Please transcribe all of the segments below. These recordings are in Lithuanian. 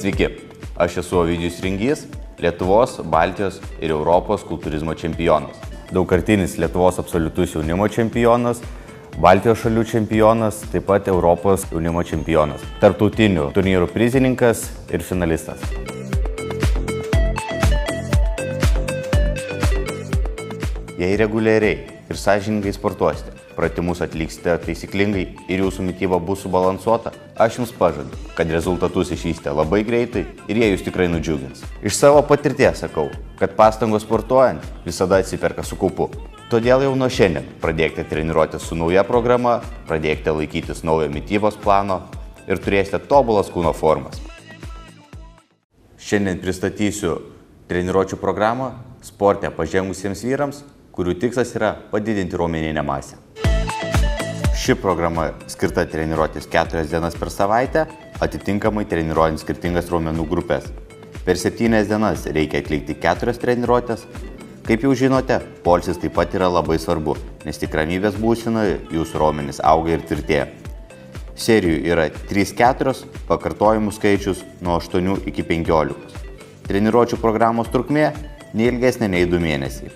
Sveiki, aš esu Ovidijus Ringys, Lietuvos, Baltijos ir Europos kultūrizmo čempionas. Daugkartinis Lietuvos absoliutus jaunimo čempionas, Baltijos šalių čempionas, taip pat Europos jaunimo čempionas. Tarptautinių turnyrų prizininkas ir finalistas. Jei reguliariai ir sąžiningai sportuosite, pratimus atliksite taisyklingai ir jūsų mityba bus subalansuota, aš jums pažadu, kad rezultatus išvysite labai greitai ir jie jūs tikrai nudžiugins. Iš savo patirties sakau, kad pastangos sportuojant visada atsiperka su kaupu. Todėl jau nuo šiandien pradėkite treniruotis su nauja programa, pradėkite laikytis naujo mitybos plano ir turėsite tobulas kūno formas. Šiandien pristatysiu treniruočių programą sporte pažengusiems vyrams, kurių tikslas yra padidinti raumeninę masę. Ši programa skirta treniruotis 4 dienas per savaitę, atitinkamai treniruojant skirtingas raumenų grupės. Per 7 dienas reikia atlikti 4 treniruotės. Kaip jau žinote, poilsis taip pat yra labai svarbu, nes tik ramybės būsenoje jūsų raumenys auga ir tvirtėja. Serijų yra 3-4, pakartojimų skaičius nuo 8 iki 15. Treniruočių programos trukmė neilgesnė nei 2 mėnesiai.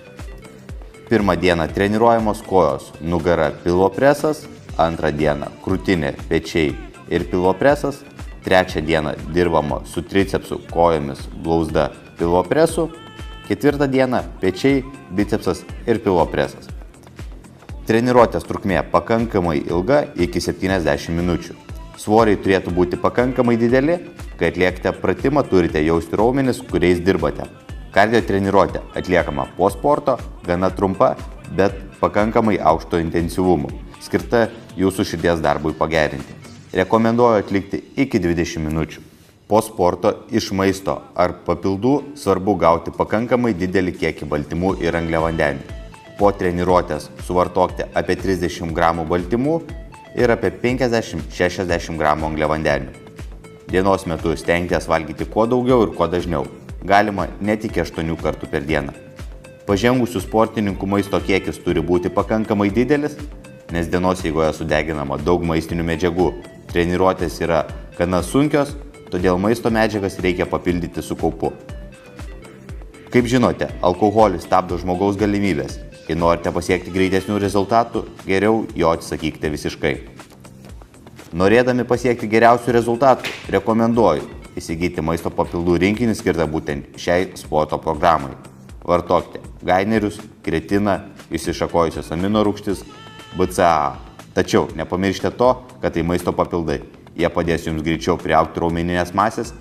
Pirmą dieną treniruojamos kojos, nugara, pilvo presas, antrą dieną krūtinė, pečiai ir pilvo presas, trečią dieną dirbama su tricepsu, kojomis, blauzda, pilvo presu, ketvirtą dieną pečiai, bicepsas ir pilvo presas. Treniruotės trukmė pakankamai ilga iki 70 minučių. Svoriai turėtų būti pakankamai dideli, kai atliekate pratimą turite jausti raumenis, kuriais dirbate. Kardio treniruotė atliekama po sporto, gana trumpa, bet pakankamai aukšto intensyvumo, skirta jūsų širdies darbui pagerinti. Rekomenduoju atlikti iki 20 minučių. Po sporto iš maisto ar papildų svarbu gauti pakankamai didelį kiekį baltymų ir angliavandenių. Po treniruotės suvartokite apie 30 gramų baltymų ir apie 50-60 gramų angliavandenių. Dienos metu stenkitės valgyti kuo daugiau ir kuo dažniau. Galima net iki 8 kartų per dieną. Pažengusių sportininkų maisto kiekis turi būti pakankamai didelis, nes dienos eigoje sudeginama daug maistinių medžiagų. Treniruotės yra gana sunkios, todėl maisto medžiagas reikia papildyti su kaupu. Kaip žinote, alkoholis stabdo žmogaus galimybės. Kai norite pasiekti greitesnių rezultatų, geriau jo atsisakykite visiškai. Norėdami pasiekti geriausių rezultatų, rekomenduoju įsigyti maisto papildų rinkinį skirtą būtent šiai sporto programai. Vartokite gainerius, kretiną, išsišakojusias amino rūgštis, BCAA. Tačiau nepamirškite to, kad tai maisto papildai. Jie padės jums greičiau priaugti raumeninės masės,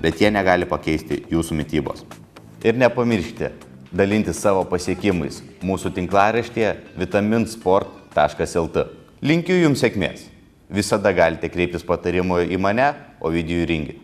bet jie negali pakeisti jūsų mitybos. Ir nepamirškite dalintis savo pasiekimais mūsų tinklaraštyje vitaminsport.lt. Linkiu jums sėkmės. Visada galite kreiptis patarimų į mane, Ovidijų Ringį.